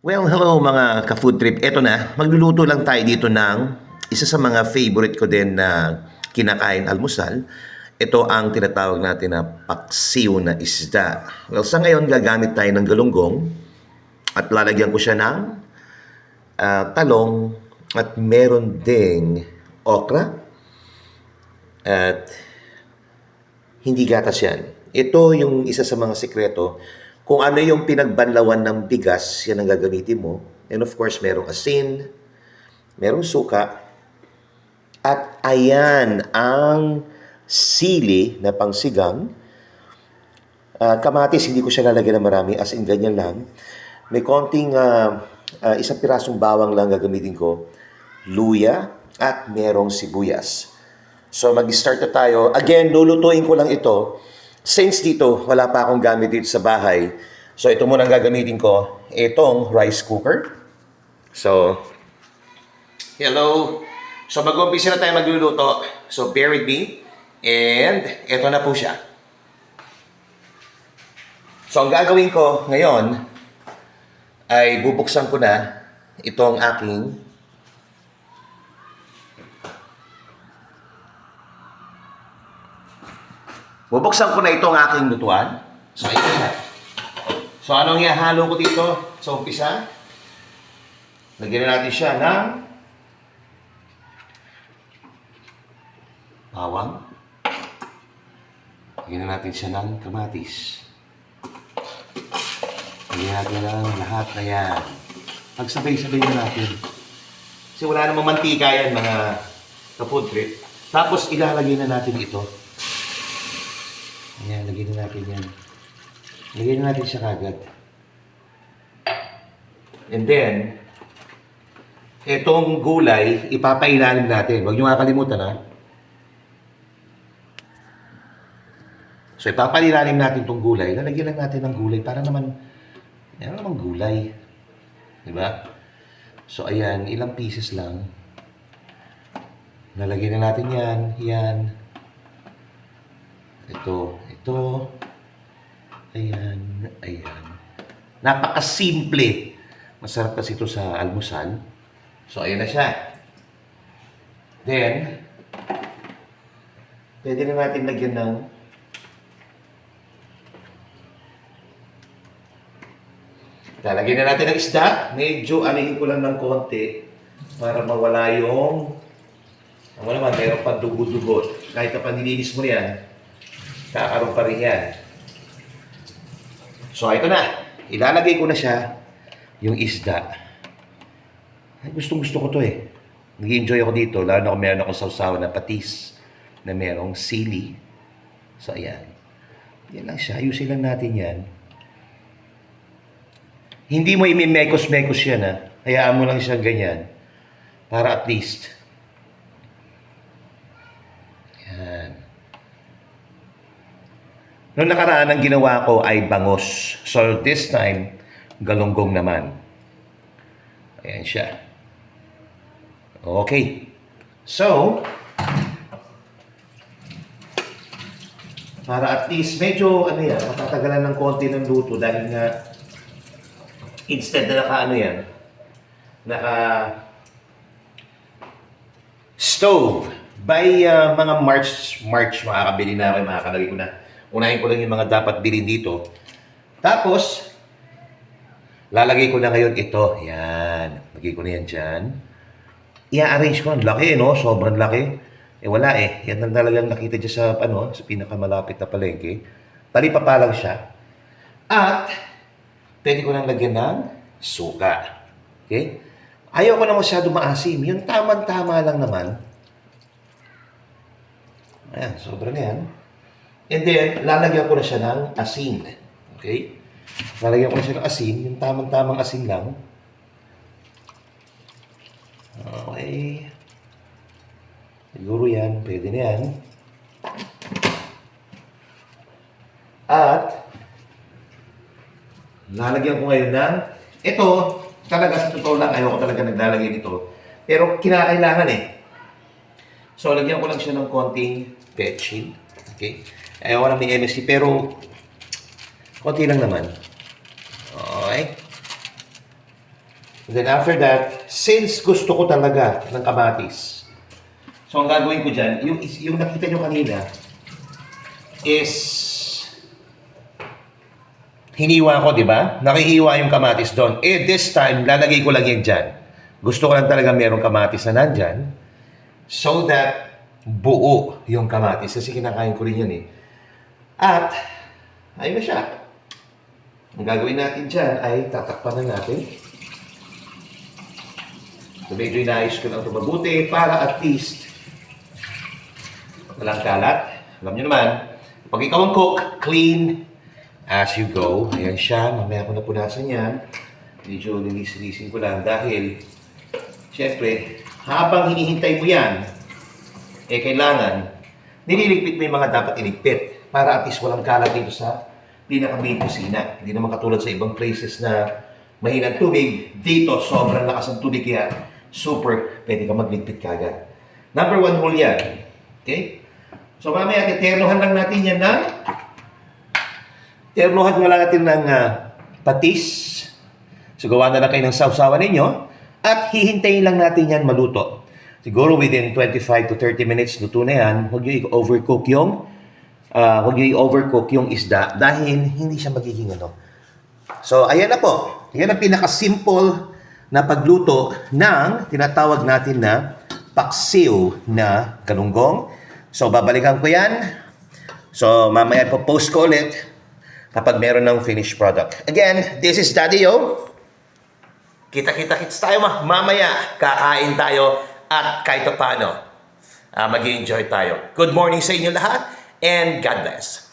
Well, hello mga ka-food trip. Eto na, magluluto lang tayo dito ng isa sa mga favorite ko din na kinakain almusal. Ito ang tinatawag natin na paksiw na isda. Well, sa ngayon gagamit tayo ng galunggong at lalagyan ko siya ng talong at meron ding okra at hindi gatas yan. Ito yung isa sa mga sikreto. Kung ano yung pinagbanlawan ng bigas, yan ang gagamitin mo. And of course, merong asin, merong suka, at ayan ang sili na pangsigang. Kamatis, hindi ko siya lalagyan ng marami, as in ganyan lang. May konting isang pirasong bawang lang gagamitin ko, luya, at merong sibuyas. So mag-start na tayo. Again, lulutuin ko lang ito. Since dito, wala pa akong gamit dito sa bahay. So ito muna ang gagamitin ko. Itong rice cooker. So, hello. So mag-umpisa na tayo magluluto. So bear with me. And ito na po siya. So ang gagawin ko ngayon ay bubuksan ko na itong aking Bubuksan ko na itong aking lutuan. So, ito na. So, anong ihahalo ko dito sa umpisa? Lagyan na natin siya ng bawang. Lagyan na natin siya ng kamatis. Lagyan natin ng lahat na yan. Pagsabay-sabay na natin. Kasi wala namang mantika yan, mga ka-food trip. Tapos, ilalagay na natin ito. Ayan, lagyan na natin yan. Lagyan na natin siya kagad. And then, itong gulay, ipapailalim natin. Huwag niyo makakalimutan, ha? So, ipapailalim natin itong gulay. Lalagyan lang natin ng gulay para naman, meron namang gulay. Diba? So, ayan, ilang pieces lang. Lalagyan na natin yan. Yan. Ito. Ayan. Napakasimple. Masarap kasi ito sa almusal. So, ayan na siya. Then, pwede na natin lagyan ng lalagyan na natin ng isda. Medyo anihin ko lang ng konti para mawala yung naman, mayroon pa dugo-dugo. Kahit na panilinis mo yan, kakaroon pa rin yan. So, ito na. Ilalagay ko na siya, yung isda. Ay, gustong-gusto ko to eh. Nag-enjoy ako dito, lalo na kung meron akong sausawan na patis na merong sili. So, ayan. Yan lang siya. Ayusin lang natin yan. Hindi mo imimekos-mekos yan, ha. Hayaan mo lang siya ganyan. Para at least. Yan. Noong nakaraan, ang ginawa ko ay bangos. So, this time, galunggong naman. Ayan siya. Okay. So, para at least, medyo, matatagalan ng konti ng luto dahil nga, instead na stove, by mga March, makakabili na ako, makakalagay ko na. Unahin ko lang yung mga dapat bilhin dito. Tapos, lalagay ko na ngayon ito. Yan. Lagay ko na yan dyan. I-arrange ko. Laki, no? Sobrang laki. Wala eh. Yan ang talagang nakita dyan sa pinakamalapit na palengke. Talipapa lang siya. At, pwede ko nang lagyan ng suka. Okay? Ayaw ko na masyado maasim. Yung tamang-tama lang naman. Ayan, sobra na yan. And then, lalagyan ko na siya ng asin. Okay? Lalagyan ko na siya ng asin. Yung tamang-tamang asin lang. Okay. Siguro yan. Pwede na yan. At, lalagyan ko ngayon ng, ito, talaga sa totoo lang, ayoko talaga naglalagay nito. Pero kinakailangan eh. So, lagyan ko lang siya ng konting betchin. Okay? Ayoko na may MSG, pero konti lang naman. Okay? And then after that, since gusto ko talaga ng kamatis, so ang gagawin ko dyan, yung nakita nyo kanina, is hiniwa ko, di ba? Nakihiwa yung kamatis doon. Eh, this time, lalagay ko lang yan dyan. Gusto ko lang talaga merong kamatis na nandyan so that buo yung kamatis. Kasi kinakain ko rin yun eh. At, ayun na siya. Ang gagawin natin dyan ay tatakpan na natin. So, medyo inaayos ko lang ito mabuti para at least walang kalat. Alam nyo naman, pag ikaw ang cook, clean as you go. Ayan siya. Mamaya ko na punasan yan. Medyo linis-linisin ko lang dahil siyempre, habang hinihintay mo yan, eh kailangan nililigpit mo yung mga dapat iligpit para at least walang kalat dito sa pinaka-main kusina. Hindi naman katulad sa ibang places na mahinang tubig. Dito, sobrang lakas ng tubig kaya super, pwede ka magligpit kagad. Number 1 rule yan. Okay? So mamaya, ternohan lang natin yan ng ternohan mo lang natin ng patis. So gawa na lang kayo ng sausawan ninyo. At hihintayin lang natin yan maluto. Siguro within 25 to 30 minutes, luto na yan. Huwag nyo i-overcook yung isda dahil hindi siya magiging ano. So, ayan na po. Yan ang pinaka-simple na pagluto ng tinatawag natin na paksiw na galunggong. So, babalikan ko yan. So, mamaya po post ko ulit kapag meron ng finished product. Again, this is Daddy O. Kita-kita-kits tayo mamaya. Kakain tayo at kahit paano mag-enjoy tayo. Good morning sa inyo lahat and God bless.